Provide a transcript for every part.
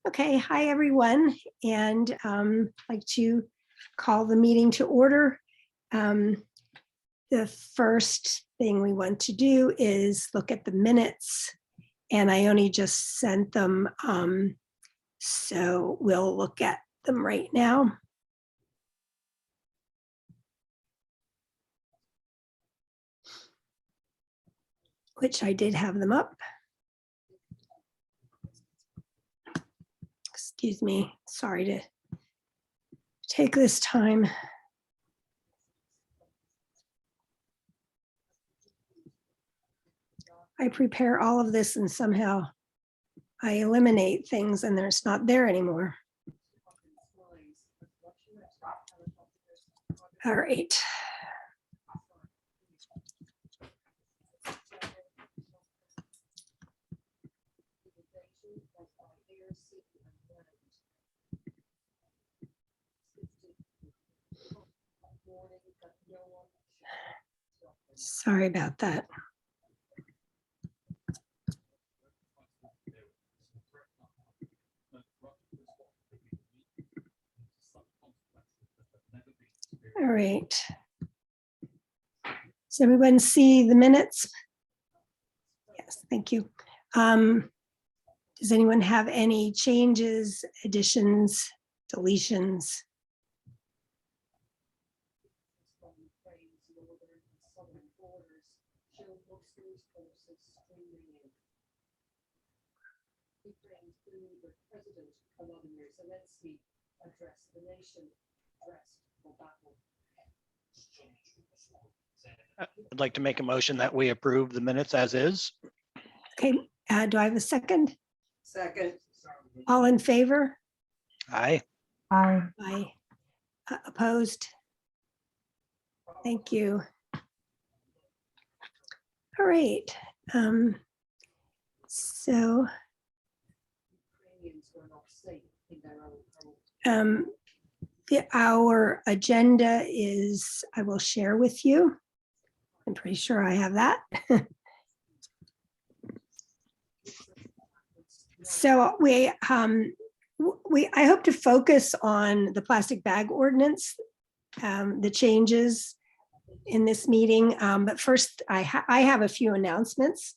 Okay, hi everyone, and I'd like to call the meeting to order. The first thing we want to do is look at the minutes, and I only just sent them, so we'll look at them right now. Which I did have them up. Excuse me, sorry to take this time. I prepare all of this and somehow I eliminate things and it's not there anymore. All right. Sorry about that. All right. Does everyone see the minutes? Yes, thank you. Does anyone have any changes, additions, deletions? I'd like to make a motion that we approve the minutes as is. Okay, do I have a second? Second. All in favor? Aye. Aye. Aye. Opposed? Thank you. All right. So our agenda is, I will share with you. I'm pretty sure I have that. So I hope to focus on the plastic bag ordinance, the changes in this meeting. But first, I have a few announcements.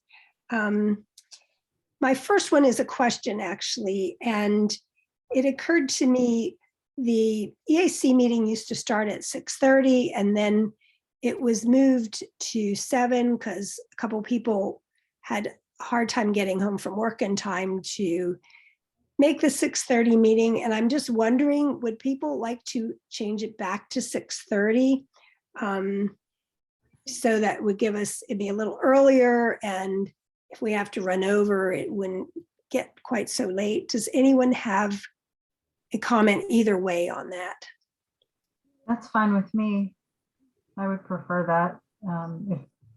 My first one is a question, actually, and it occurred to me the EAC meeting used to start at 6:30, and then it was moved to 7 because a couple people had a hard time getting home from work in time to make the 6:30 meeting. And I'm just wondering, would people like to change it back to 6:30? So that would give us, it'd be a little earlier, and if we have to run over, it wouldn't get quite so late. Does anyone have a comment either way on that? That's fine with me. I would prefer that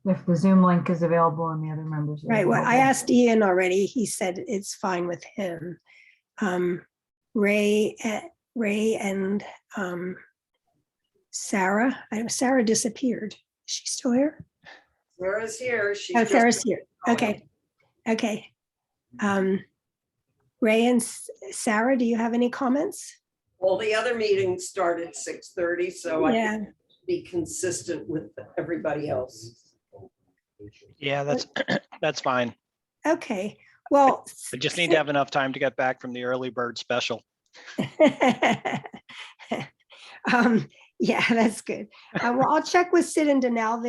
if the Zoom link is available and the other members. Right. Well, I asked Ian already. He said it's fine with him. Ray and Sarah. Sarah disappeared. Is she still here? Sarah's here. She's Oh, Sarah's here. Okay. Okay. Ray and Sarah, do you have any comments? Well, the other meeting started at 6:30, so I Yeah. can be consistent with everybody else. Yeah, that's fine. Okay. Well, I just need to have enough time to get back from the early bird special. Yeah, that's good. Well, I'll check with Sid and Danelle.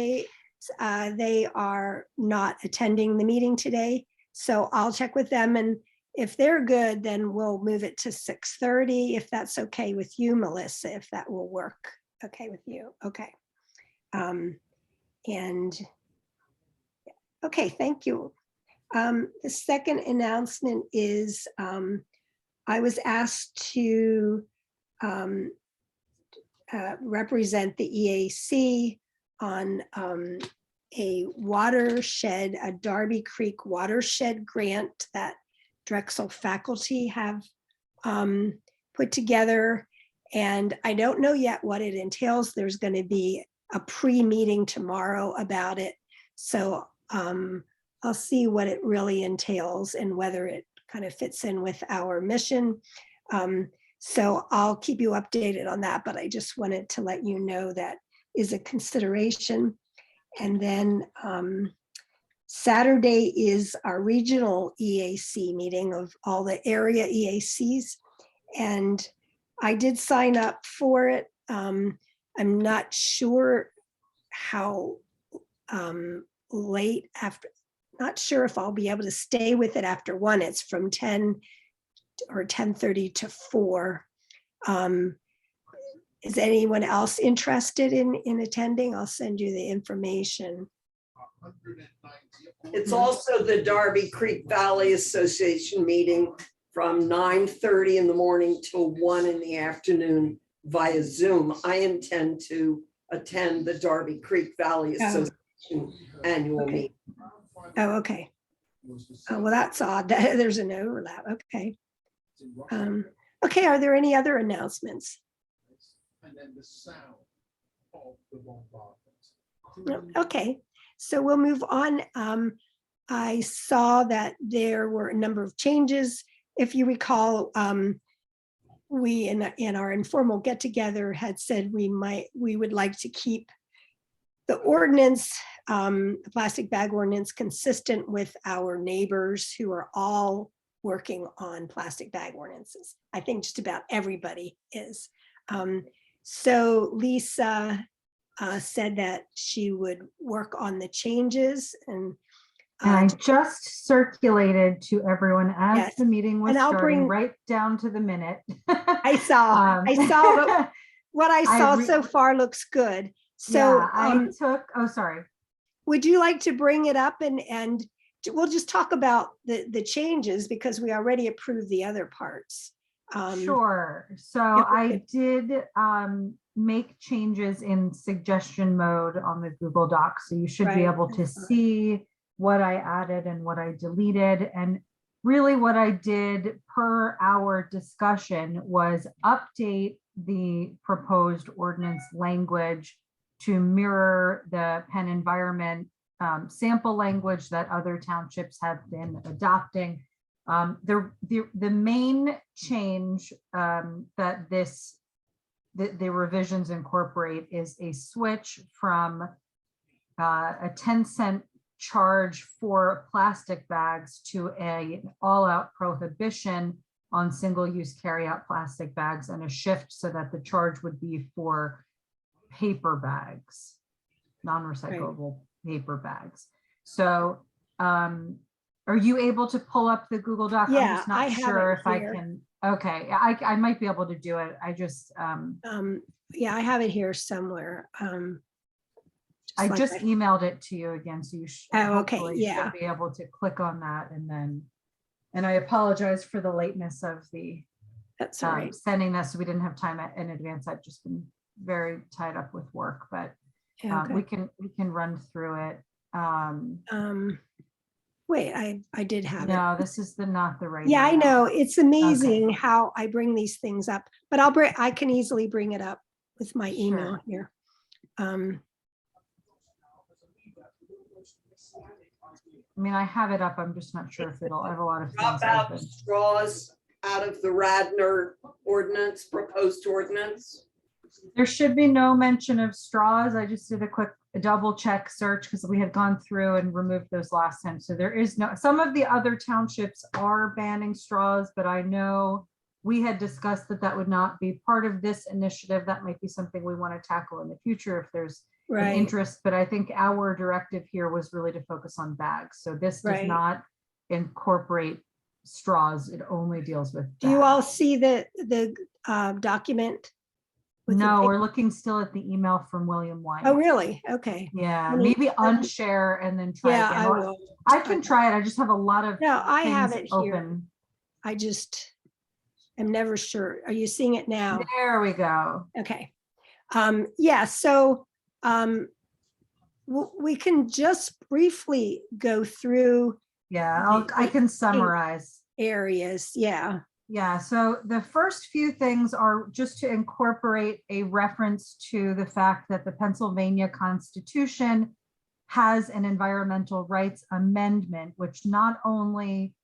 They are not attending the meeting today, so I'll check with them, and if they're good, then we'll move it to 6:30, if that's okay with you, Melissa, if that will work okay with you. Okay. And okay, thank you. The second announcement is I was asked to represent the EAC on a watershed, a Darby Creek watershed grant that Drexel faculty have put together. And I don't know yet what it entails. There's going to be a pre-meeting tomorrow about it. So I'll see what it really entails and whether it kind of fits in with our mission. So I'll keep you updated on that, but I just wanted to let you know that is a consideration. And then Saturday is our regional EAC meeting of all the area EACs. And I did sign up for it. I'm not sure how late after, not sure if I'll be able to stay with it after 1. It's from 10 or 10:30 to 4. Is anyone else interested in attending? I'll send you the information. It's also the Darby Creek Valley Association meeting from 9:30 in the morning till 1 in the afternoon via Zoom. I intend to attend the Darby Creek Valley Association annual Okay. meeting. Oh, okay. Oh, well, that's odd. There's an overlap. Okay. Okay, are there any other announcements? No, okay, so we'll move on. I saw that there were a number of changes. If you recall, we in our informal get together had said we would like to keep the ordinance, the plastic bag ordinance, consistent with our neighbors who are all working on plastic bag ordinances. I think just about everybody is. So Lisa said that she would work on the changes and I just circulated to everyone as Yes. the meeting was And I'll starting, bring- right down to the minute. I saw, but what I saw so far looks good. So Yeah, I took, oh, sorry. would you like to bring it up and we'll just talk about the changes because we already approved the other parts. Sure. So yeah, I did make changes in suggestion mode on the Google Docs. So you should be Right. able to see what I added and what I deleted. And really what I did per our discussion was update the proposed ordinance language to mirror the Penn environment sample language that other townships have been adopting. The main change that the revisions incorporate is a switch from a 10-cent charge for plastic bags to an all-out prohibition on single-use carry-out plastic bags, and a shift so that the charge would be for paper bags, non-recyclable paper bags. So are you able to pull up the Google Doc? Yeah, I'm just not I have sure it if I here. can. Okay, I might be able to do it. I just Yeah, I have it here somewhere. I like just emailed it to you again, so you should Oh, okay, hopefully yeah. should be able to click on that, and I apologize for the lateness of the That's all right. sending this. We didn't have time in advance. I've just been very tied up with work, but Yeah, okay. we can run through it. Wait, I did have it. No, this is not the right. Yeah, I email. know. It's amazing how I bring these things up, but I can easily bring it up with my email Sure. here. I mean, I have it up. I'm just not sure if I have a lot of Drop things out open. straws out of the Radnor ordinance, proposed ordinance. There should be no mention of straws. I just did a quick double check search because we had gone through and removed those last time. So there is no, some of the other townships are banning straws, but I know we had discussed that that would not be part of this initiative. That might be something we want to tackle in the future if there's an Right. interest, but I think our directive here was really to focus on bags. So this does Right. not incorporate straws. It only deals with Do you all bags. see the document? with the No, date? we're looking still at the email from William White. Oh, really? Okay. Yeah, Let me- maybe unshare and then try Yeah, again. I Or will. I can try it. I just have a lot of No, I have things it here. open. I just am never sure. Are you seeing it now? There we go. Okay. Yeah, so we can just briefly go through Yeah, I can summarize. areas. Yeah. Yeah, so the first few things are just to incorporate a reference to the fact that the Pennsylvania Constitution has an environmental rights amendment, which not only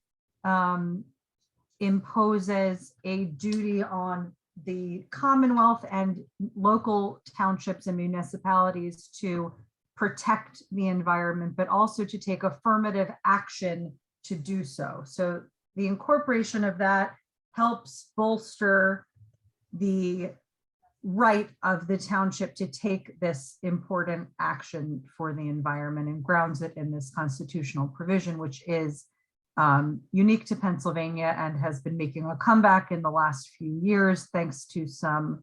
imposes a duty on the Commonwealth and local townships and municipalities to protect the environment, but also to take affirmative action to do so. So the incorporation of that helps bolster the right of the township to take this important action for the environment and grounds it in this constitutional provision, which is unique to Pennsylvania and has been making a comeback in the last few years, thanks to some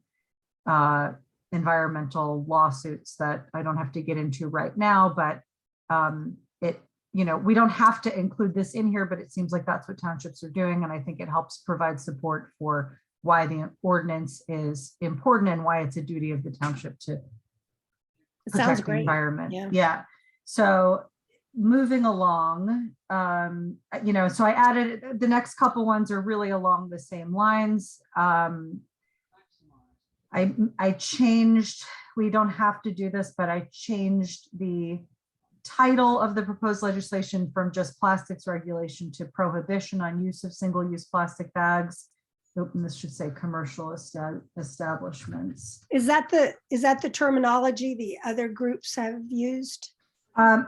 environmental lawsuits that I don't have to get into right now, but we don't have to include this in here, but it seems like that's what townships are doing. And I think it helps provide support for why the ordinance is important and why it's a duty of the township to It sounds protect the great. environment. Yeah. Yeah. So moving along, so I added the next couple ones are really along the same lines. I changed, we don't have to do this, but I changed the title of the proposed legislation from just plastics regulation to prohibition on use of single-use plastic bags. And this should say commercial establishments. Is that the terminology the other groups have used?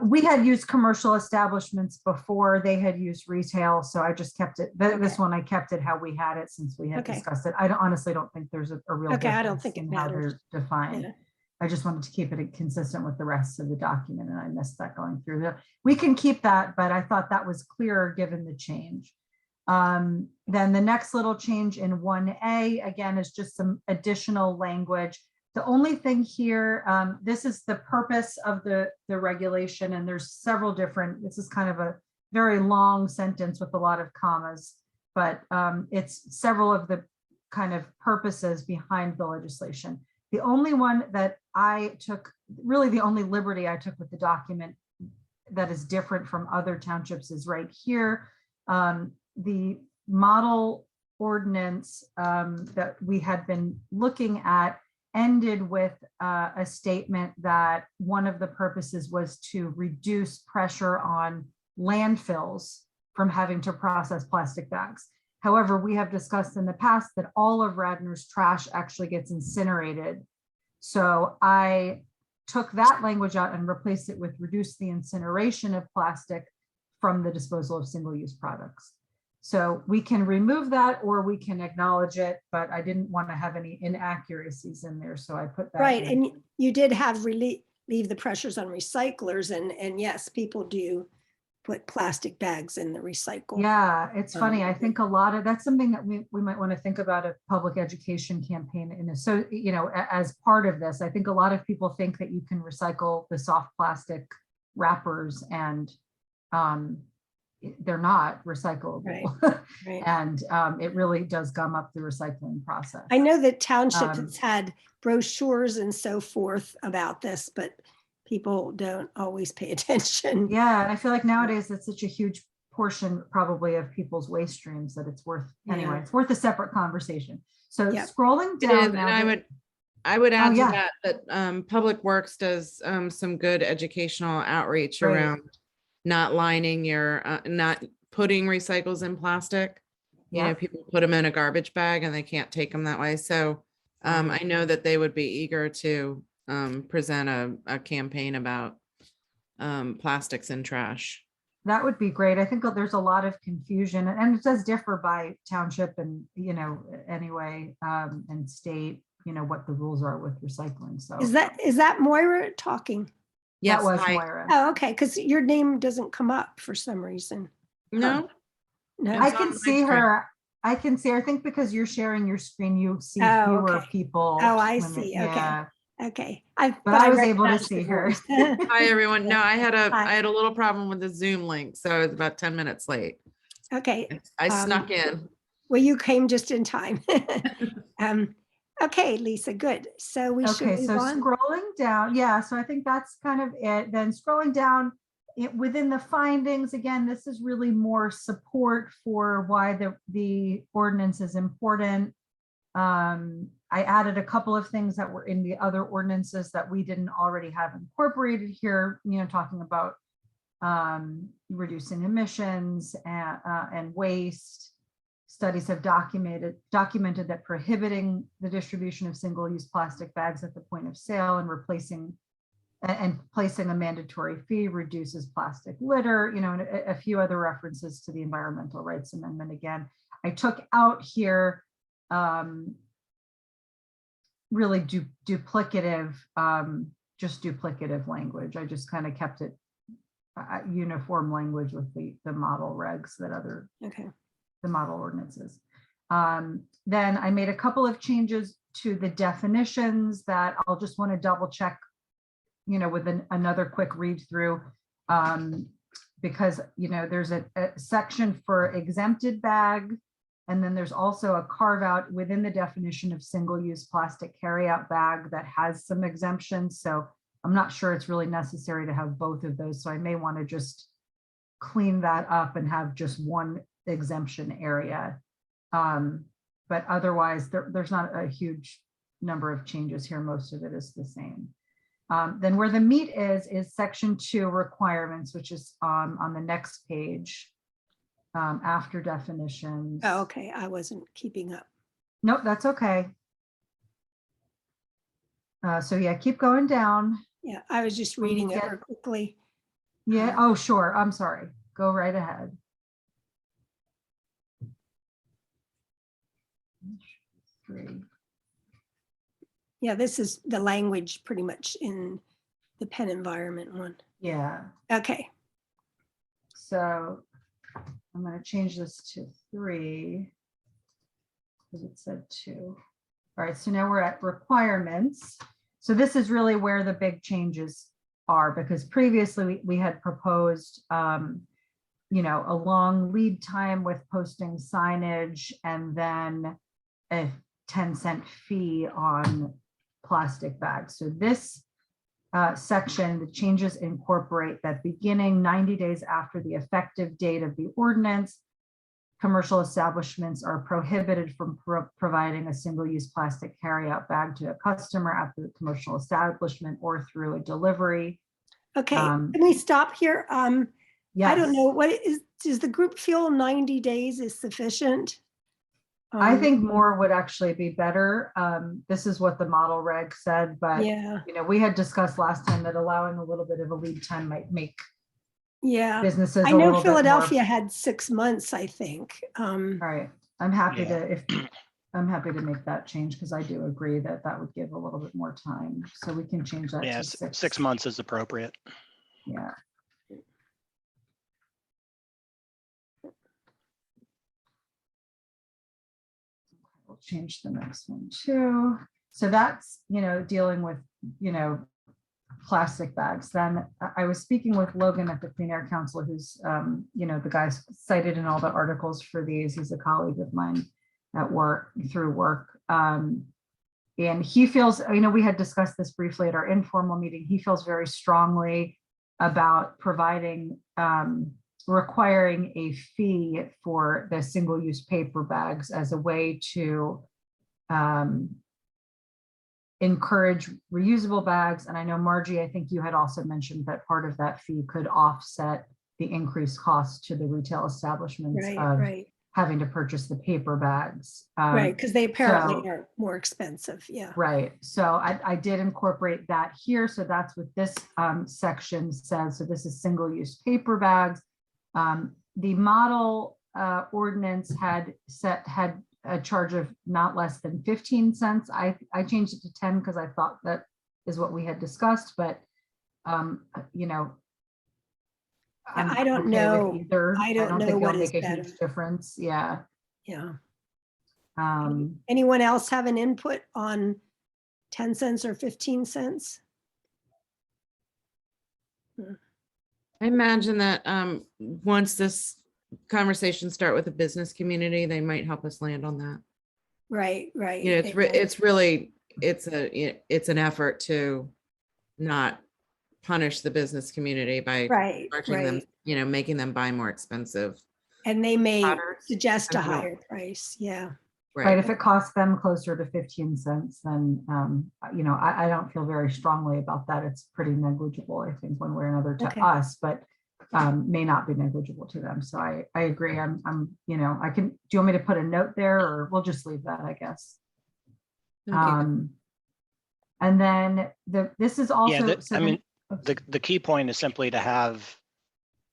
We had used commercial establishments before, they had used retail, so I just kept it, this one I kept it how we had it since we had Okay. discussed it. Honestly don't think there's a real Okay, I don't difference think it in how matters. they're defined. Yeah. I just wanted to keep it consistent with the rest of the document, and I missed that going through. We can keep that, but I thought that was clearer given the change. Then the next little change in 1A, again, is just some additional language. The only thing here, this is the purpose of the regulation, and there's several different, this is kind of a very long sentence with a lot of commas, but it's several of the kind of purposes behind the legislation. The only one that I took, really the only liberty I took with the document that is different from other townships is right here. The model ordinance that we had been looking at ended with a statement that one of the purposes was to reduce pressure on landfills from having to process plastic bags. However, we have discussed in the past that all of Radnor's trash actually gets incinerated. So I took that language out and replaced it with reduce the incineration of plastic from the disposal of single-use products. So we can remove that or we can acknowledge it, but I didn't want to have any inaccuracies in there. So I put that. Right, in. and you did have relieve the pressures on recyclers, and yes, people do put plastic bags in the recycle. Yeah, it's funny. I think a lot of that's something that we might want to think about a public education campaign. And so, as part of this, I think a lot of people think that you can recycle the soft plastic wrappers, and they're not recyclable. Right, right. And it really does gum up the recycling process. I know that Township has had brochures and so forth about this, but people don't always pay attention. Yeah, and I feel like nowadays it's such a huge portion probably of people's waste streams that it's worth, anyway, Yeah. it's worth a separate conversation. So Yep. scrolling It down is, now. and I would add to yeah. that Public Works does some good educational outreach Right. around not lining your, not putting recycles in plastic. You Yeah. know, people put them in a garbage bag and they can't take them that way. So I know that they would be eager to present a campaign about plastics and trash. That would be great. I think there's a lot of confusion, and it does differ by township and, anyway, and state, what the rules are with recycling. So Is that Moira talking? Yes, that was hi. Moira. Oh, okay, because your name doesn't come up for some reason. No, No. I It's can on my see screen. her. I can see her. I think because you're sharing your screen, you see Oh, fewer okay. people. Oh, I when they- see. Okay. Yeah. Okay. But I was able to recognized see the her. voice. hi everyone. No, I had Hi. a little problem with the Zoom link, so it's about 10 minutes late. Okay. I snuck in. Well, you came just in time. Okay, Lisa, good. So we should Okay, move so on. scrolling down, yeah, so I think that's kind of it. Then scrolling down, within the findings, again, this is really more support for why the ordinance is important. I added a couple of things that were in the other ordinances that we didn't already have incorporated here, talking about reducing emissions and waste. studies have documented that prohibiting the distribution of single-use plastic bags at the point of sale and placing a mandatory fee reduces plastic litter, and a few other references to the Environmental Rights Amendment. Again, I took out here really duplicative, just duplicative language. I just kind of kept it uniform language with the model regs that the model ordinances. Then I made a couple of changes to the definitions that I'll just want to double check, with another quick read through, because, there's a section for exempted bag, and then there's also a carve out within the definition of single-use plastic carryout bag that has some exemptions. So I'm not sure it's really necessary to have both of those. So I may want to just clean that up and have just one exemption area. But otherwise, there's not a huge number of changes here. Most of it is the same. Then where the meat is section 2 requirements, which is on the next page after definitions. Oh, okay. I wasn't keeping up. Nope, that's okay. So yeah, keep going down. Yeah, I was just reading it real quickly. Yeah, oh, sure. I'm sorry. Go right ahead. Yeah, this is the language pretty much in the pen environment one. Yeah. Okay. So I'm going to change this to 3 because it said 2. All right, so now we're at requirements. So this is really where the big changes are, because previously we had proposed, a long lead time with posting signage and then a 10-cent fee on plastic bags. So this section, the changes incorporate that beginning 90 days after the effective date of the ordinance, commercial establishments are prohibited from providing a single-use plastic carryout bag to a customer at the commercial establishment or through a delivery. Okay, can we stop here? Yes. I don't know, does the group feel 90 days is sufficient? I think more would actually be better. This is what the model reg said, but Yeah, we had discussed last time that allowing a little bit of a lead time might make yeah. businesses I a know little bit more. Philadelphia had 6 months, I think. All right, I'm happy Yeah. I'm happy to make that change because I do agree that that would give a little bit more time. So we can change that Yeah, to 6. 6 months is appropriate. Yeah. We'll change the next one too. So that's, dealing with, plastic bags. Then I was speaking with Logan at the Clean Air Council, who's, the guy cited in all the articles for these. He's a colleague of mine at work, through work. And he feels, we had discussed this briefly at our informal meeting. He feels very strongly about providing, requiring a fee for the single-use paper bags as a way to encourage reusable bags. And I know, Margie, I think you had also mentioned that part of that fee could offset the increased cost to the retail establishments of having to purchase the paper bags. Right, because they apparently are more expensive. Yeah. Right. So I did incorporate that here. So that's what this section says. So this is single-use paper bags. The model ordinance had a charge of not less than 15 cents. I changed it to 10 because I thought that is what we had discussed, but I don't know. Either. I don't know think what it'll is make a better. huge difference. Yeah. Yeah. Um, Anyone else have an input on 10 cents or 15 cents? I imagine that once this conversation start with the business community, they might help us land on that. Right. It's really an effort to not punish the business community by charging them, making them buy more expensive. And they may products. suggest a I don't know. higher price. Yeah. right. If it costs them closer to 15 cents, then, I don't feel very strongly about that. It's pretty negligible, I think, one way or another to Okay. us, but may not be negligible to them. So I agree. I can, do you want me to put a note there, or we'll just leave that, I guess? Okay. And then this is also. Yeah, so I then- mean, the key point is simply to have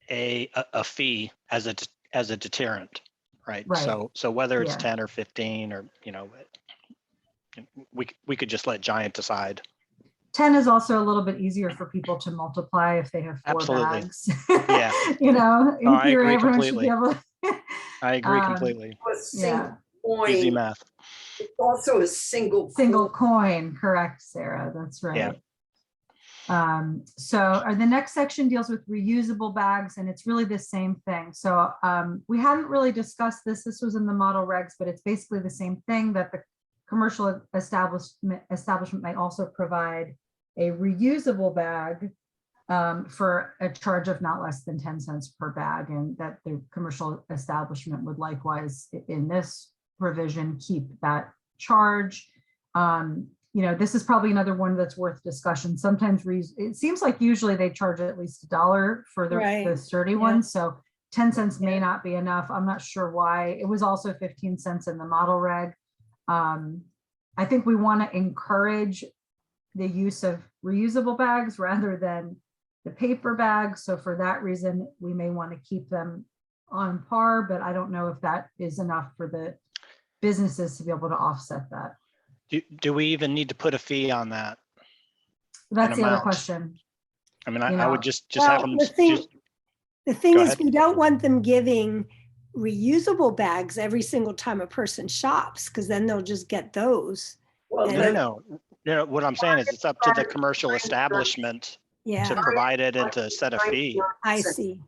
a fee as a deterrent, right? Right. So whether it's Yeah. 10 or 15 or, we could just let Giant decide. 10 is also a little bit easier for people to multiply if they have 4 Absolutely. bags. Yeah. In I theory, agree everyone should completely. be able to. I agree Um, completely. A single Easy coin, math. it's also a single. Single coin. coin, correct, Sarah, that's right. Yeah. So the next section deals with reusable bags, and it's really the same thing. So we hadn't really discussed this. This was in the model regs, but it's basically the same thing, that the commercial establishment may also provide a reusable bag for a charge of not less than 10 cents per bag, and that the commercial establishment would likewise, in this provision, keep that charge. This is probably another one that's worth discussion. Sometimes it seems like usually they charge at least $1 for the sturdy Yeah. ones. So 10 cents may Yeah. not be enough. I'm not sure why. It was also 15 cents in the model reg. I think we want to encourage the use of reusable bags rather than the paper bags. So for that reason, we may want to keep them on par, but I don't know if that is enough for the businesses to be able to offset that. Do we even need to put a fee on that? That's the other amount? question. I mean, You I know, would just have Well, them. the thing Go is, ahead. we don't want them giving reusable bags every single time a person shops, because then they'll just get those. Well, And- then No. What I'm saying is it's up to the commercial establishment to Yeah, provide it and to set a fee. I see.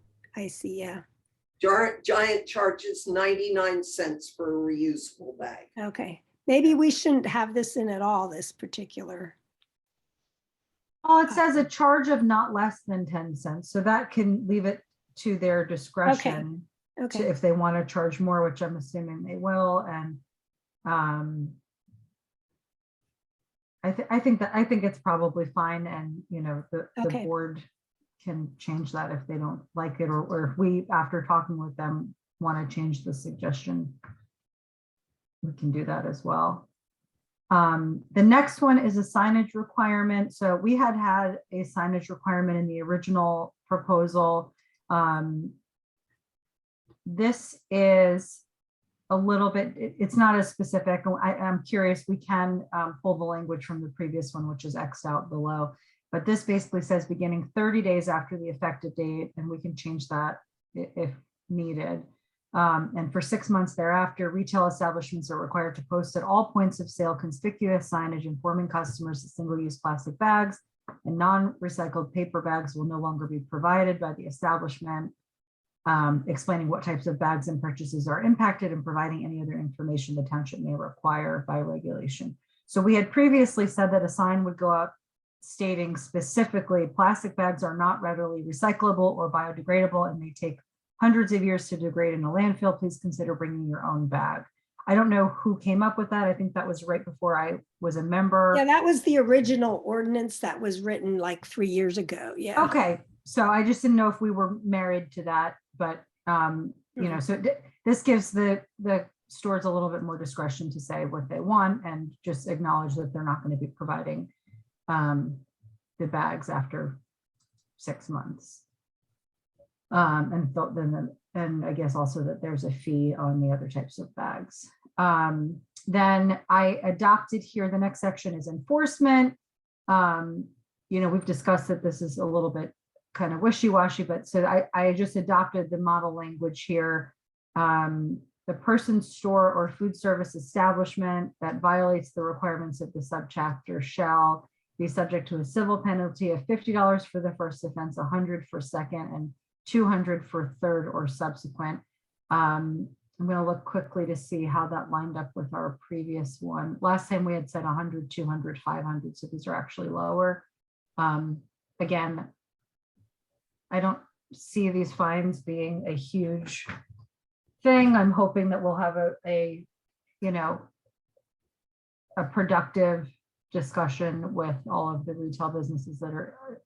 Yeah. Giant charges 99 cents for a reusable bag. Okay. Maybe we shouldn't have this in at all, this particular. Well, it says a charge of not less than 10 cents. So that can leave it to their discretion Okay. if they want to charge more, which I'm assuming they will. And I think it's probably fine. And, the Okay. board can change that if they don't like it, or if we, after talking with them, want to change the suggestion, we can do that as well. The next one is a signage requirement. So we had a signage requirement in the original proposal. This is a little bit, it's not as specific. I'm curious, we can pull the language from the previous one, which is X'd out below. But this basically says beginning 30 days after the effective date, and we can change that if needed. And for 6 months thereafter, retail establishments are required to post at all points of sale conspicuous signage informing customers that single-use plastic bags and non-recycled paper bags will no longer be provided by the establishment, explaining what types of bags and purchases are impacted, and providing any other information the township may require by regulation. So we had previously said that a sign would go up stating specifically plastic bags are not readily recyclable or biodegradable and may take hundreds of years to degrade in a landfill. Please consider bringing your own bag. I don't know who came up with that. I think that was right before I was a member. Yeah, that was the original ordinance that was written like 3 years ago. Yeah. Okay, so I just didn't know if we were married to that, but so this gives the stores a little bit more discretion to say what they want and just acknowledge that they're not going to be providing the bags after 6 months. And I guess also that there's a fee on the other types of bags. Then I adopted here, the next section is enforcement. We've discussed that this is a little bit kind of wishy-washy, but so I just adopted the model language here. The person, store, or food service establishment that violates the requirements of the subchapter shall be subject to a civil penalty of $50 for the first offense, $100 for second, and $200 for third or subsequent. I'm going to look quickly to see how that lined up with our previous one. Last time we had said 100, 200, 500, so these are actually lower. Again, I don't see these fines being a huge thing. I'm hoping that we'll have a productive discussion with all of the retail businesses that are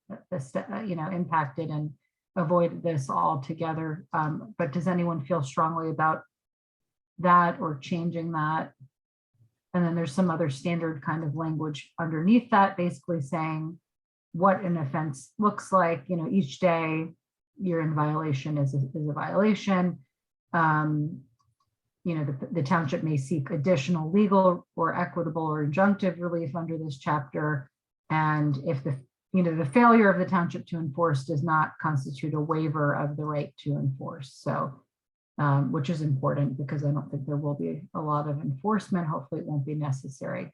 impacted and avoid this altogether. But does anyone feel strongly about that or changing that? And then there's some other standard kind of language underneath that, basically saying what an offense looks like. You know, each day you're in violation is a violation. You know, the township may seek additional legal or equitable or injunctive relief under this chapter. And if the failure of the township to enforce does not constitute a waiver of the right to enforce. So, which is important because I don't think there will be a lot of enforcement. Hopefully it won't be necessary.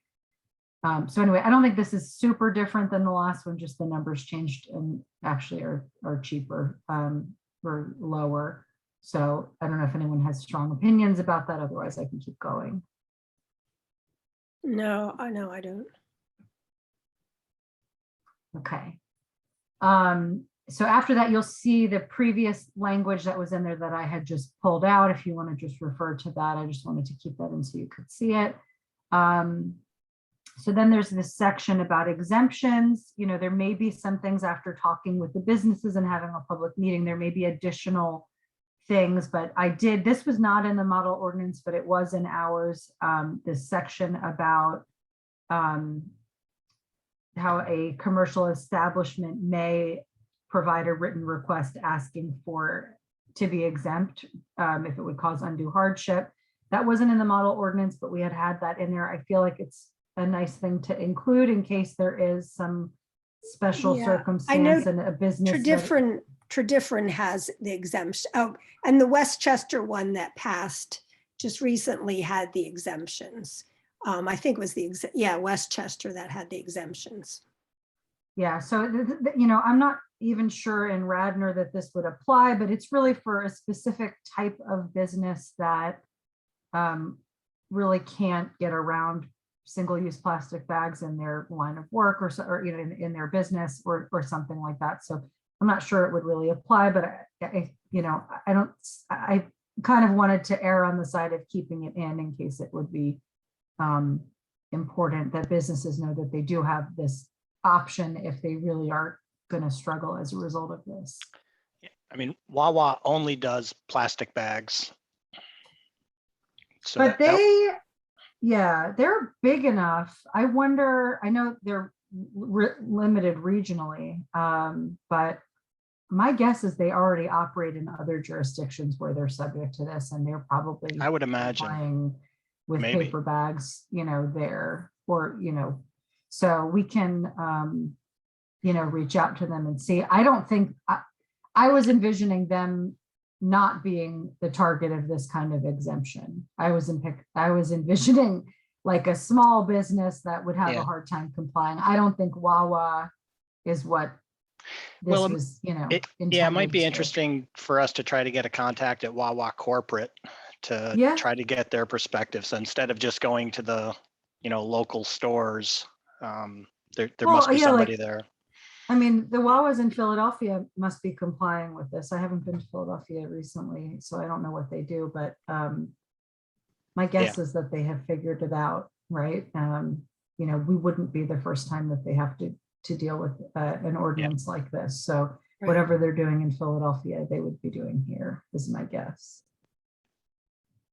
So anyway, I don't think this is super different than the last one, just the numbers changed and actually are cheaper or lower. So I don't know if anyone has strong opinions about that. Otherwise I can keep going. No, I know I don't. Okay. So after that, you'll see the previous language that was in there that I had just pulled out. If you want to just refer to that, I just wanted to keep that in so you could see it. So then there's this section about exemptions. You know, there may be some things after talking with the businesses and having a public meeting, there may be additional things, but this was not in the model ordinance, but it was in ours. This section about how a commercial establishment may provide a written request asking to be exempt if it would cause undue hardship. That wasn't in the model ordinance, but we had that in there. I feel like it's a nice thing to include in case there is some special circumstance and a business. Tradifferent has the exemption. Oh, and the Westchester one that passed just recently had the exemptions. I think it was Westchester that had the exemptions. Yeah, so, you know, I'm not even sure in Radnor that this would apply, but it's really for a specific type of business that really can't get around single-use plastic bags in their line of work or you know, in their business or something like that. So I'm not sure it would really apply, but I kind of wanted to err on the side of keeping it in case it would be important that businesses know that they do have this option if they really are going to struggle as a result of this. Yeah, I mean, Wawa only does plastic bags. So but they're big enough. I wonder, I know they're limited regionally, but my guess is they already operate in other jurisdictions where they're subject to this, and they're probably, I would imagine, complying with maybe paper bags, you know, there, or, you know, so we can, you know, reach out to them and see. I don't think, I was envisioning them not being the target of this kind of exemption. I was envisioning like a small business that would have a hard time complying. I don't think Wawa is what this was, you know. It might be interesting for us to try to get a contact at Wawa corporate to try to get their perspective. So instead of just going to the, you know, local stores, there must be somebody there. I mean, the Wawas in Philadelphia must be complying with this. I haven't been to Philadelphia recently, so I don't know what they do, but my guess is that they have figured it out, right? You know, we wouldn't be the first time that they have to deal with an ordinance like this. So whatever they're doing in Philadelphia, they would be doing here, is my guess.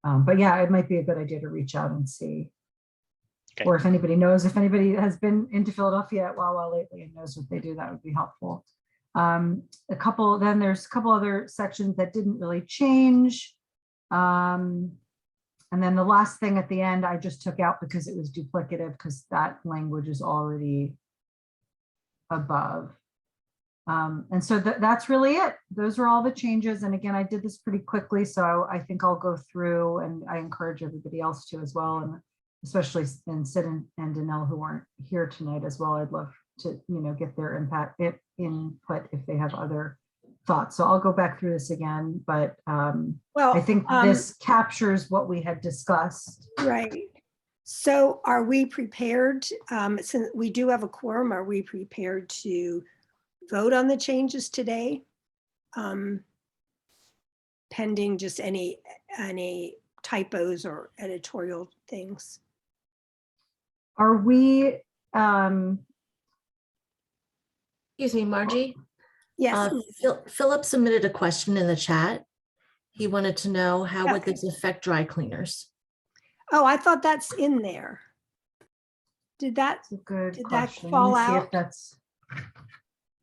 But yeah, it might be a good idea to reach out and see. Okay. Or if anybody knows, if anybody has been into Philadelphia at Wawa lately and knows what they do, that would be helpful. Then there's a couple other sections that didn't really change. And then the last thing at the end, I just took out because it was duplicative, because that language is already above. And so that's really it. Those are all the changes. And again, I did this pretty quickly, so I think I'll go through, and I encourage everybody else to as well. And especially Sid and Danelle, who aren't here tonight as well. I'd love to, you know, get their input if they have other thoughts. So I'll go back through this again, but I think this captures what we had discussed. Right. So are we prepared, since we do have a quorum, are we prepared to vote on the changes today? Pending just any typos or editorial things. Are we, excuse me, Margie? Yes, Philip submitted a question in the chat. He wanted to know how would Okay. this affect dry cleaners? oh, I thought that's in there. Did that, It's a good Did that question. fall Let me see if out? that's,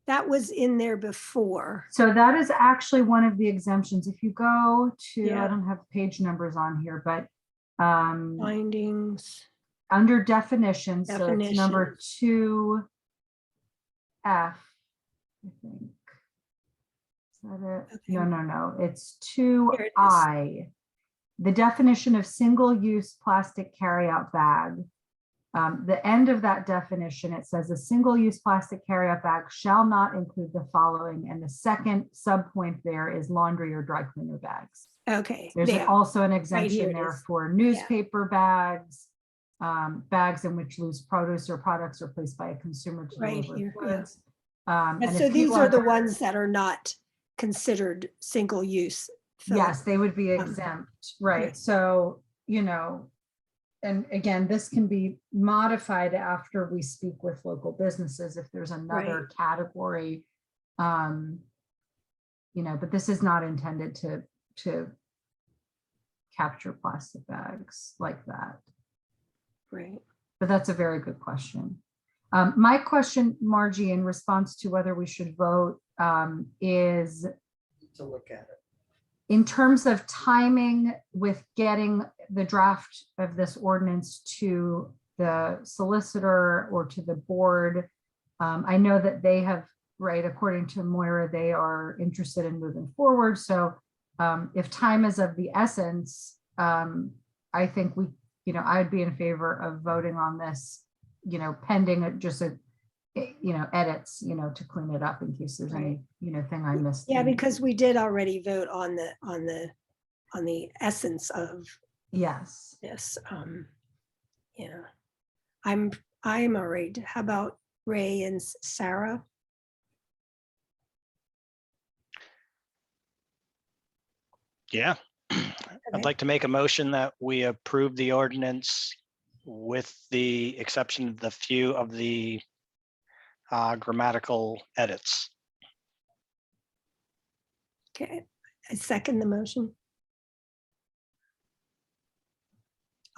that was in there before? so that is actually one of the exemptions. If you go to, Yeah. I don't have page numbers on here, but Findings. under definitions, so it's number Definitions. 2F, I think. Is that it? Okay. No, it's Here it is. 2I. The definition of single-use plastic carryout bag. The end of that definition, it says a single-use plastic carryout bag shall not include the following. And the second subpoint there is laundry or dry cleaner bags. Okay. There's there. also an here exemption it there is. for newspaper bags, bags in which loose produce or products are placed by a consumer to Right deliver here, yeah. goods. And And a so few these are the other- ones that are not considered single use. Philip. Yes, they would be exempt, right? right. So, you know, and again, this can be modified after we speak with local businesses if there's another category. You know, but this is not intended to capture plastic bags like that. Right. But that's a very good question. My question, Margie, in response to whether we should vote, is To look at it. in terms of timing with getting the draft of this ordinance to the solicitor or to the board. I know that they have, right, according to Moira, they are interested in moving forward. So if time is of the essence, I think we, you know, I'd be in favor of voting on this, you know, pending just a, you know, edits, you know, to clean it up in case there's any, you know, thing I missed. Yeah, in- because we did already vote on the essence of Yes. this. Yeah, I'm all right. How about Ray and Sarah? Yeah. I'd like to make a motion that we approve the ordinance with the exception of the few of the grammatical edits. Okay, I second the motion.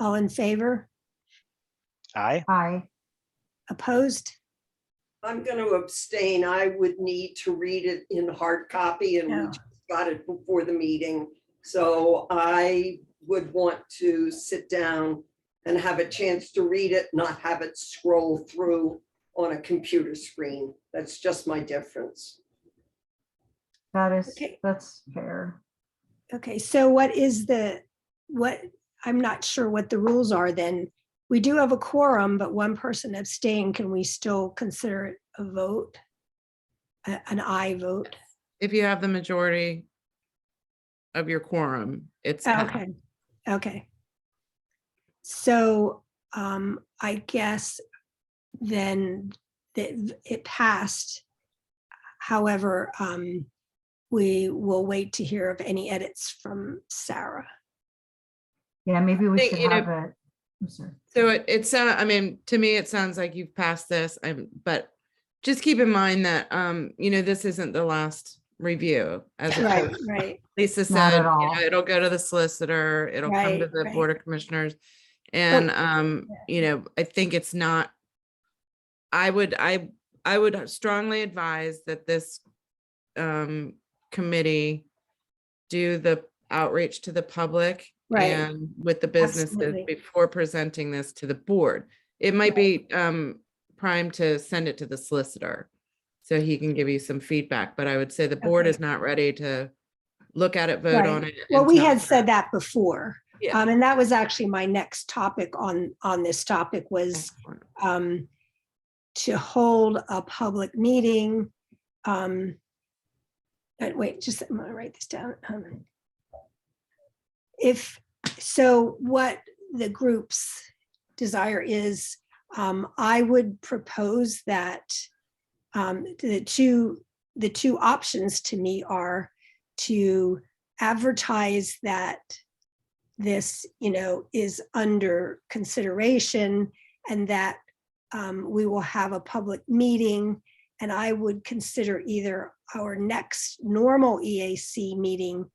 All in favor? Aye. Aye. Opposed? I'm going to abstain. I would need to read it in hard copy and we Yeah. just got it before the meeting. So I would want to sit down and have a chance to read it, not have it scroll through on a computer screen. That's just my difference. That is, Okay. that's fair. Okay, so what I'm not sure what the rules are then. We do have a quorum, but one person abstained. Can we still consider it a vote? An aye vote? If you have the majority of your quorum, it's passed. Okay, okay. So I guess then it passed. However, we will wait to hear of any edits from Sarah. Yeah, maybe we think, should you know, have it. I'm sorry. So it's I mean, to me, it sounds like you've passed this, but just keep in mind that, you know, this isn't the last review. As Right, right. Lisa Not said, at all. it'll go to the solicitor, it'll come to Right, the right. Board of Commissioners. And, you know, I think it's not, I would strongly advise that this committee do the outreach to the public Right. and with the businesses Absolutely. before presenting this to the board. It might be prime to send it to the solicitor so he can give you some feedback, but I would say the board Okay. is not ready to look at it, vote on Right. it. Well, we until- had said that before. Yeah. And that was actually my next topic on this topic was to hold a public meeting. But wait, just I'm gonna write this down. So what the group's desire is, I would propose that the two options to me are to advertise that this, you know, is under consideration and that we will have a public meeting And I would consider either our next normal EAC meeting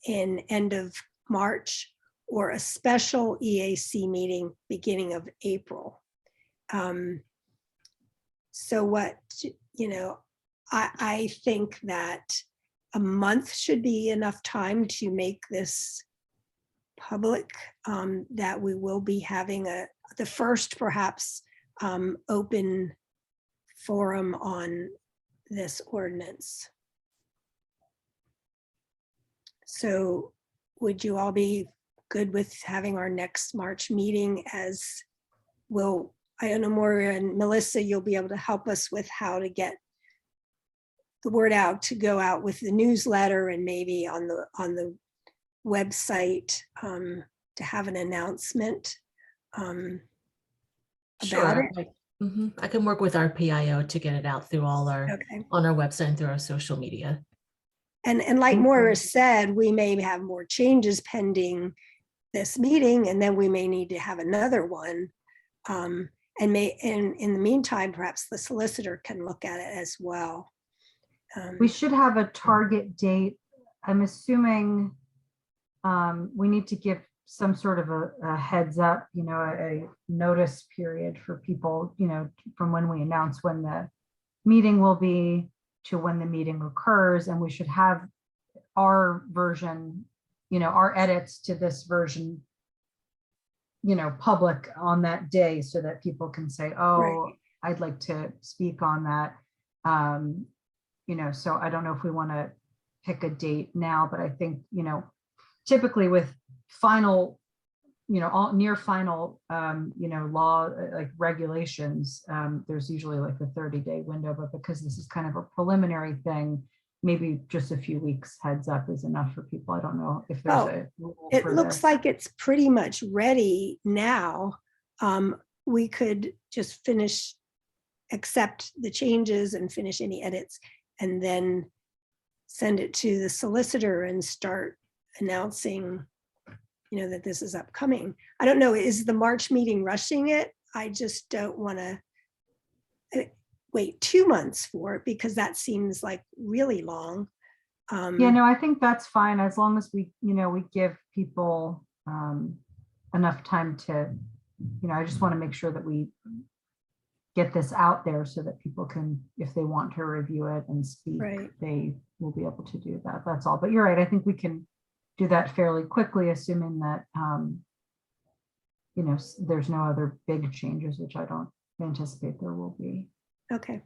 in end of March or a special EAC meeting beginning of April. So what, I think that a month should be enough time to make this public, that we will be having the first perhaps open forum on this ordinance. So would you all be good with having our next March meeting as will, I don't know, Moira and Melissa, you'll be able to help us with how to get the word out, to go out with the newsletter and maybe on the website, to have an announcement about Sure. it. I can work with our PIO to get it out through all our, Okay. on our website and through our social media. And like Moira said, we may have more changes pending this meeting, and then we may need to have another one. And in the meantime, perhaps the solicitor can look at it as well. We should have a target date. I'm assuming we need to give some sort of a heads up, a notice period for people, from when we announce when the meeting will be to when the meeting occurs. And we should have our version, our edits to this version, public on that day so that people can say, oh, Right. I'd like to speak on that. So I don't know if we want to pick a date now, but I think, typically with final, all near final, law, like regulations, there's usually like a 30-day window, but because this is kind of a preliminary thing, maybe just a few weeks heads up is enough for people. I don't know if there's a rule It for looks this. like it's pretty much ready now. We could just accept the changes and finish any edits, and then send it to the solicitor and start announcing, that this is upcoming. I don't know, is the March meeting rushing it? I just don't want to wait 2 months for it, because that seems like really long. Yeah, no, I think that's fine, as long as we, we give people enough time to, I just want to make sure that we get this out there so that people can, if they want to review it and speak, Right. they will be able to do that. That's all. But you're right. I think we can do that fairly quickly, assuming that, there's no other big changes, which I don't anticipate there will be. Okay.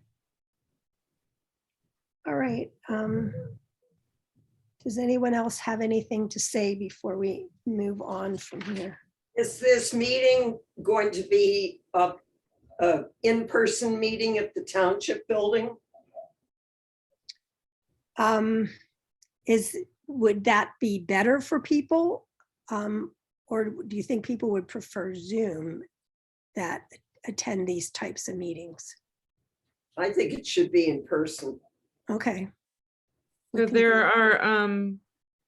All right. Does anyone else have anything to say before we move on from here? Is this meeting going to be a in-person meeting at the Township building? Would that be better for people? Or do you think people would prefer Zoom that attend these types of meetings? I think it should be in person. Okay. So there are,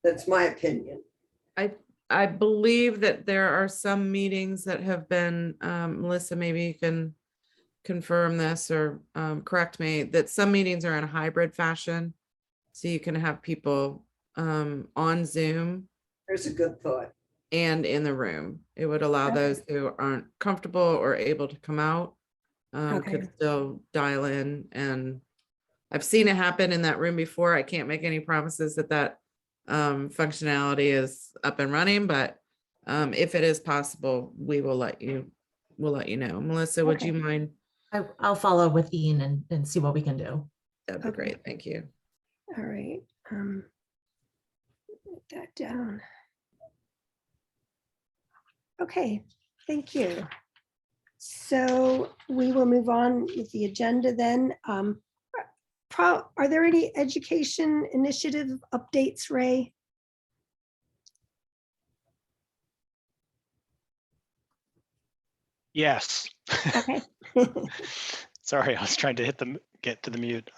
That's my opinion. I believe that there are some meetings that have been, Melissa, maybe you can confirm this or correct me, that some meetings are in a hybrid fashion. So you can have people on Zoom There's a good thought. and in the room. It would allow Okay. those who aren't comfortable or able to come out, Okay. could still dial in. And I've seen it happen in that room before. I can't make any promises that functionality is up and running, but if it is possible, we'll let you know. Melissa, would Okay. you mind? I'll follow up with Ian and see what we can do. That'd be Okay. great. Thank you. All right. Put that down. Okay, thank you. So we will move on with the agenda then. Are there any education initiative updates, Ray? Yes. Okay. Sorry, I was trying to get to the mute.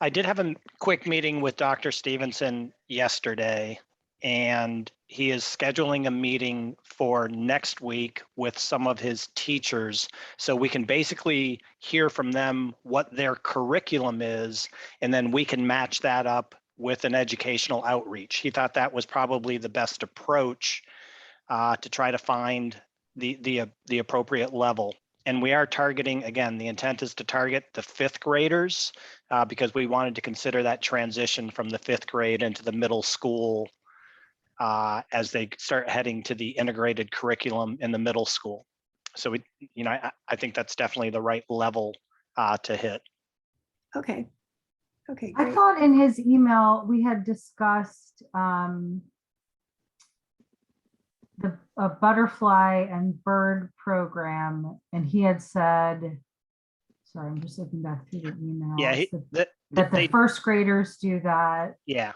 I did have a quick meeting with Dr. Stevenson yesterday, and he is scheduling a meeting for next week with some of his teachers. So we can basically hear from them what their curriculum is, and then we can match that up with an educational outreach. He thought that was probably the best approach to try to find the appropriate level. And we are targeting, again, the intent is to target the 5th graders because we wanted to consider that transition from the 5th grade into the middle school as they start heading to the integrated curriculum in the middle school. So we, you know, I think that's definitely the right level to hit. Okay. Okay, I great. thought in his email, we had discussed a butterfly and bird program, and he had said, sorry, I'm just looking back through the email. Yeah, that the first graders do that. Yeah.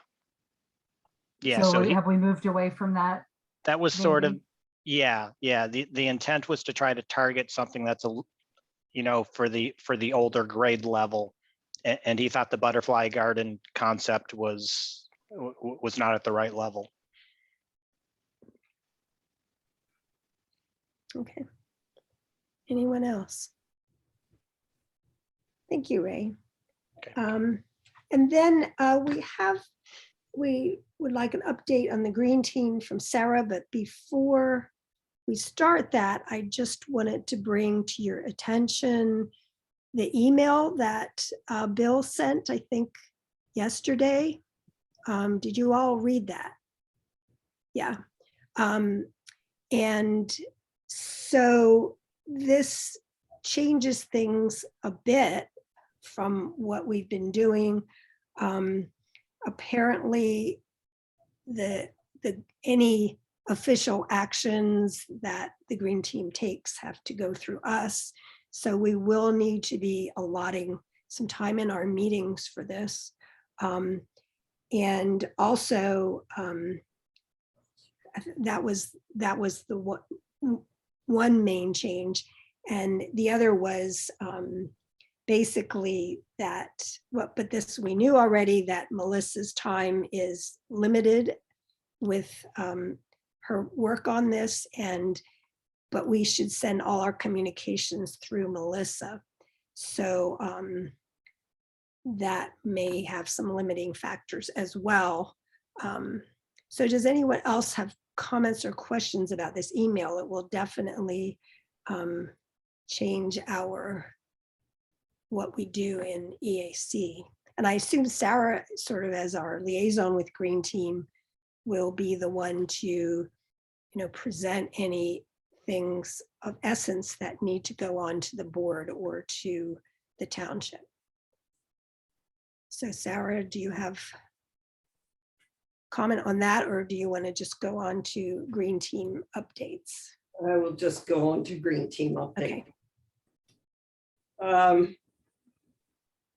Yeah. So, So have we moved away from that? that was sort of, maybe? yeah. The intent was to try to target something that's you know, for the older grade level. And he thought the butterfly garden concept was not at the right level. Okay. Anyone else? Thank you, Ray. Okay. And then we would like an update on the green team from Sarah, but before we start that, I just wanted to bring to your attention the email that Bill sent, I think, yesterday. Did you all read that? Yeah. And so this changes things a bit from what we've been doing. Apparently, any official actions that the green team takes have to go through us. So we will need to be allotting some time in our meetings for this. And also, that was the one main change. And the other was basically that, but this we knew already, that Melissa's time is limited with her work on this, but we should send all our communications through Melissa. So that may have some limiting factors as well. So does anyone else have comments or questions about this email? It will definitely change what we do in EAC. And I assume Sarah, sort of as our liaison with Green Team, will be the one to, present any things of essence that need to go on to the board or to the township. So Sarah, do you have comment on that, or do you want to just go on to Green Team updates? I will just go on to Green Team update. Okay.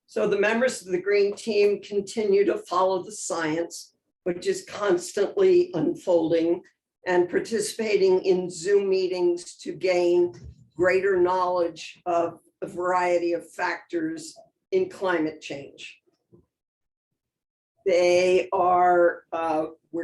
So the members of the Green Team continue to follow the science, which is constantly unfolding, and participating in Zoom meetings to gain greater knowledge of a variety of factors in climate change. We're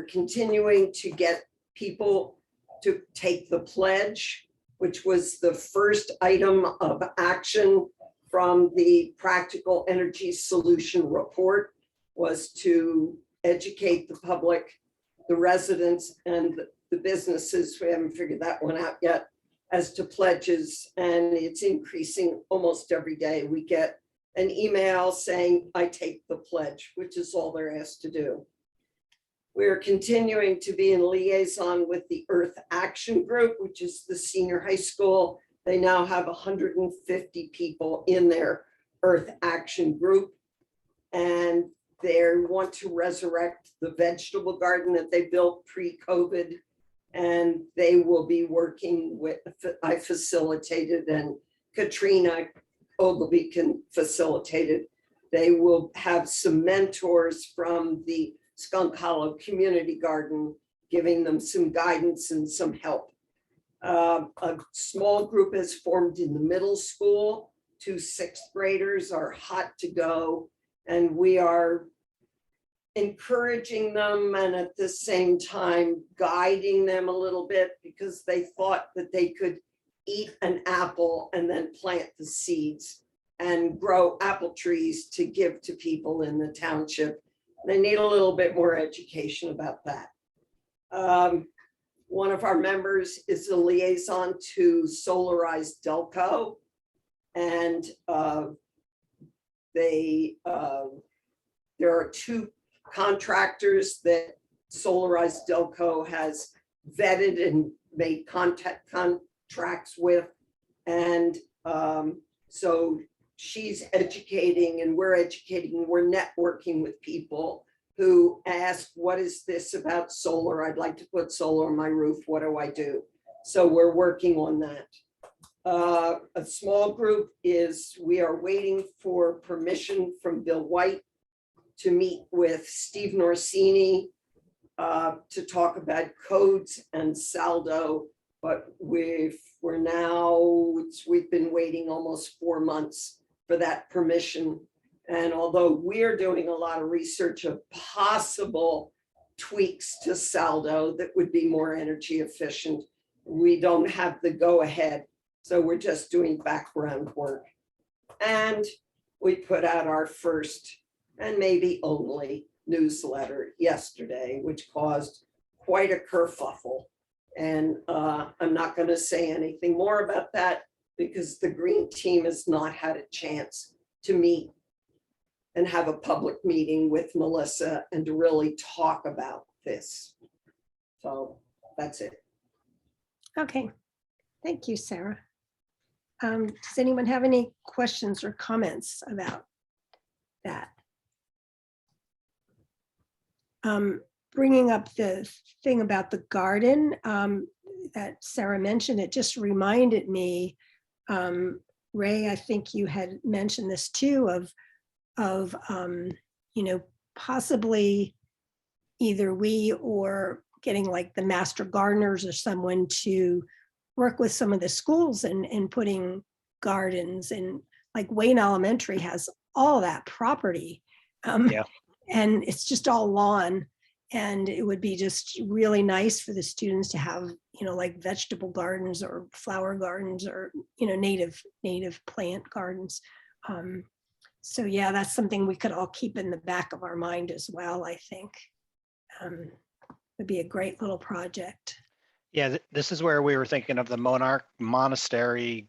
continuing to get people to take the pledge, which was the first item of action from the Practical Energy Solution Report, was to educate the public, the residents, and the businesses, we haven't figured that one out yet, as to pledges, and it's increasing almost every day. We get an email saying, I take the pledge, which is all they're asked to do. We're continuing to be in liaison with the Earth Action Group, which is the senior high school. They now have 150 people in their Earth Action Group, and they want to resurrect the vegetable garden that they built pre-COVID, and they will be working with, I facilitated, and Katrina Ogilvy facilitated. They will have some mentors from the Skunk Hollow Community Garden, giving them some guidance and some help. A small group has formed in the middle school. 2 6th graders are hot to go, and we are encouraging them and at the same time guiding them a little bit, because they thought that they could eat an apple and then plant the seeds and grow apple trees to give to people in the township. They need a little bit more education about that. One of our members is a liaison to Solarize Delco, and there are two contractors that Solarize Delco has vetted and made contracts with. And so she's educating and we're educating, we're networking with people who ask, what is this about solar? I'd like to put solar on my roof. What do I do? So we're working on that. A small group is, we are waiting for permission from Bill White to meet with Steve Norsini to talk about codes and saldo, but we've been waiting almost 4 months for that permission. And although we're doing a lot of research of possible tweaks to saldo that would be more energy efficient, we don't have the go ahead. So we're just doing background work. And we put out our first and maybe only newsletter yesterday, which caused quite a kerfuffle. And I'm not going to say anything more about that because the green team has not had a chance to meet and have a public meeting with Melissa and to really talk about this. So that's it. Okay, thank you, Sarah. Does anyone have any questions or comments about that? Bringing up the thing about the garden that Sarah mentioned, it just reminded me, Ray, I think you had mentioned this too, of possibly either we or getting like the master gardeners or someone to work with some of the schools and putting gardens, and like Wayne Elementary has all that property. Yeah. And it's just all lawn. And it would be just really nice for the students to have, like vegetable gardens or flower gardens or, native plant gardens. So yeah, that's something we could all keep in the back of our mind as well, I think. Would be a great little project. Yeah, this is where we were thinking of the Monarch Monastery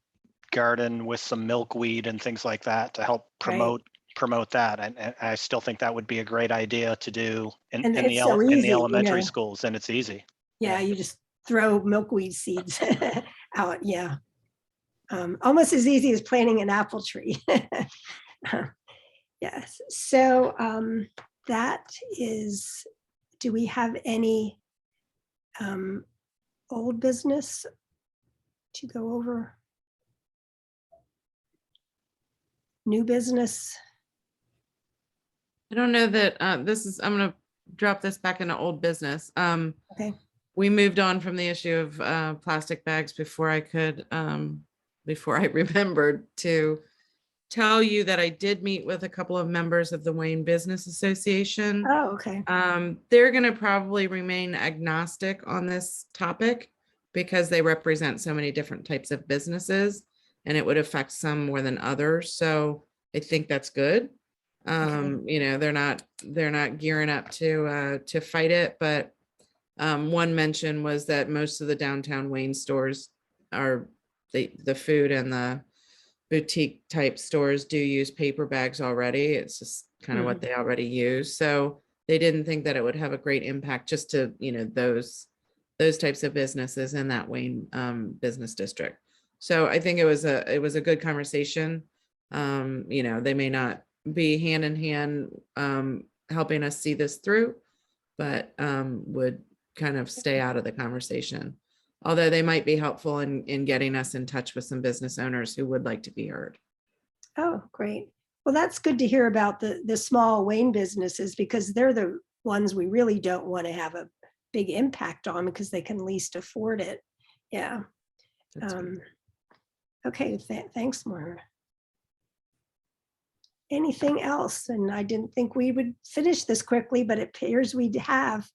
garden with some milkweed and things like that to help promote that. And I still think that would be a great idea to do in the elementary schools, and it's easy. Yeah, you just throw milkweed seeds out. Yeah. Almost as easy as planting an apple tree. Yes. So that is, do we have any old business to go over? New business? I don't know that I'm going to drop this back into old business. Okay. We moved on from the issue of plastic bags before I remembered to tell you that I did meet with a couple of members of the Wayne Business Association. Oh, okay. They're going to probably remain agnostic on this topic because they represent so many different types of businesses and it would affect some more than others. So I think that's good. They're not gearing up to fight it, but one mention was that most of the downtown Wayne stores are the food and the boutique type stores do use paper bags already. It's just kind of what they already use. So they didn't think that it would have a great impact just to, those types of businesses in that Wayne business district. So I think it was a good conversation. They may not be hand in hand helping us see this through, but would kind of stay out of the conversation. Although they might be helpful in getting us in touch with some business owners who would like to be heard. Oh, great. Well, that's good to hear about the small Wayne businesses because they're the ones we really don't want to have a big impact on because they can least afford it. Yeah. Okay, thanks, Moira. anything else? And I didn't think we would finish this quickly, but it appears we have.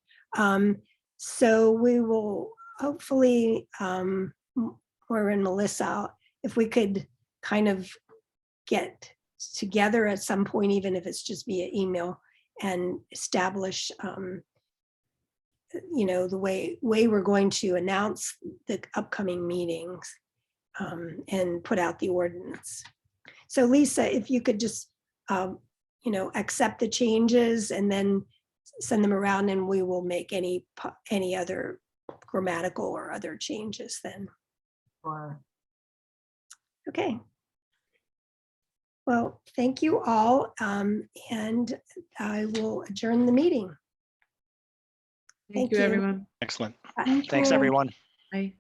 So we will hopefully, Maura and Melissa, if we could kind of get together at some point, even if it's just via email, and establish, you know, the way we're going to announce the upcoming meetings, and put out the ordinance. So Lisa, if you could just, you know, accept the changes and then send them around, and we will make any other grammatical or other changes then. Or Okay. Well, thank you all, and I will adjourn the meeting. Thank you, everyone. Excellent. Bye. Thanks, everyone. Bye.